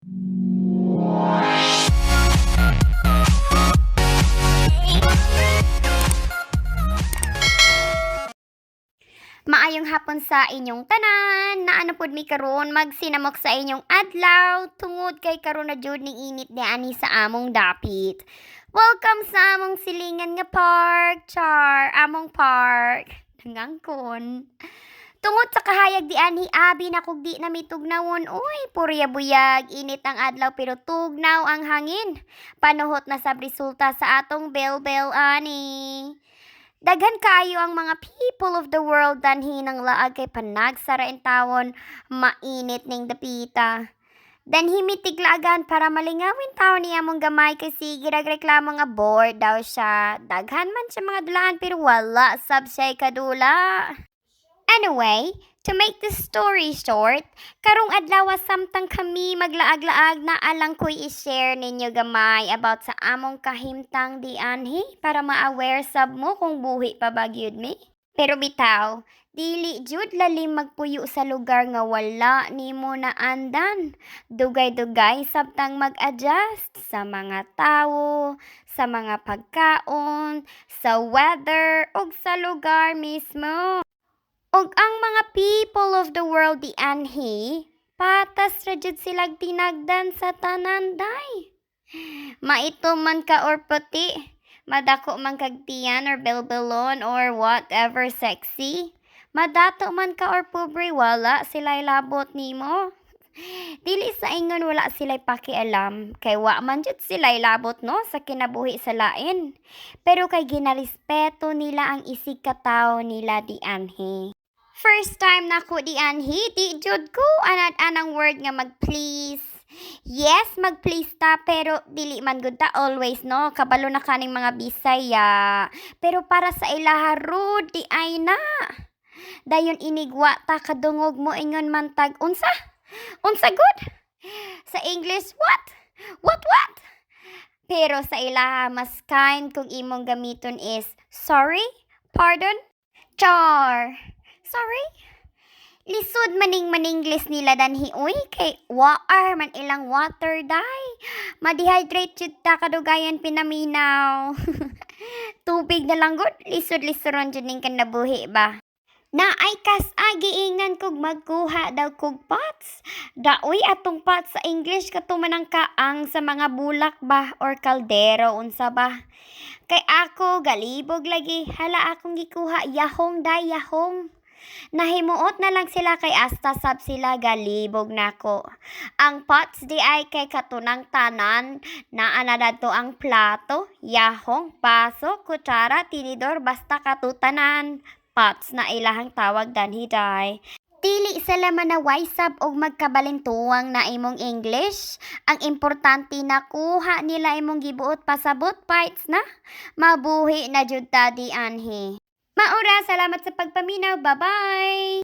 Maayong hapon sa inyong tanan, naano pod mi karon magsinamok sa inyong adlaw tungod kay karon na jud ning init ni ani sa among dapit. Welcome sa among silingan nga park, char, among park. Nangangkon. Tungod sa kahayag di ani abi na kog di na mitugnawon, uy, purya buyag, init ang adlaw pero tugnaw ang hangin. Panuhot na sab resulta sa atong bell ani. Daghan kaayo ang mga people of the world danhi ng laag kay panagsara in tawon, mainit ning dapita. Danhi mitiglagan para malingawin taon niya mong gamay kasi giragreklamo nga bored daw siya. Daghan man siya mga dulaan pero wala sab siya kadula. Anyway, to make the story short, karong adlaw samtang kami maglaag-laag na alang ko'y i-share ninyo gamay about sa among kahimtang di anhi para ma-aware sab mo kung buhi pa ba gyud mi. Pero bitaw, dili jud lalim magpuyo sa lugar nga wala nimo na andan. Dugay-dugay sabtang mag-adjust sa mga tawo, sa mga pagkaon, sa weather ug sa lugar mismo. Og ang mga people of the world di anhi, patas ra jud silag tinagdan sa tanan day. Maito man ka or puti, madako man kag tiyan or belbelon or whatever sexy. Madato man ka or pobre, wala sila'y labot nimo. Dili sa ingon wala sila'y pakialam, kay wa man jud sila'y labot no sa kinabuhi sa lain. Pero kay ginarespeto nila ang isig katawo nila di anhi. First time na ko di anhi, di jud ko anad-anang word nga mag-please. Yes, mag-please ta, pero dili man gud ta always, no? Kabalo na kaning mga Bisaya. Pero para sa ilaha rude, di ay na. Dayon inigwa ta kadungog mo ingon man tag, unsa? Unsa good? Sa English, what? What? Pero sa ilaha, mas kind kung imong gamiton is, sorry? Pardon? Char. Sorry? Lisod maning maningles nila danhi uy kay water man ilang water day. Ma-dehydrate jud ta kadugayan pinaminaw. Tubig na lang gud lisod-lisoron jud ning kanabuhi ba. Na ay kas giingnan kog magkuha daw kog pots. Daoy atong pots sa English katumanang kaang sa mga bulak ba or kaldero unsa ba. Kay ako galibog lagi hala akong gikuha yahong day yahong. Nahimuot na lang sila kay asta sab sila galibog nako. Ang pots di ay kay katunang tanan na anadadto ang plato, yahong, paso, kutsara, tinidor basta katutanan. Pots na ilahang tawag danhi day. Dili sila manaway sab og magkabalintuwang na imong English. Ang importante na kuha nila imong gibuot pasabot parts na. Mabuhi na jud ta di anhi. Maura, salamat sa pagpaminaw. Bye-bye!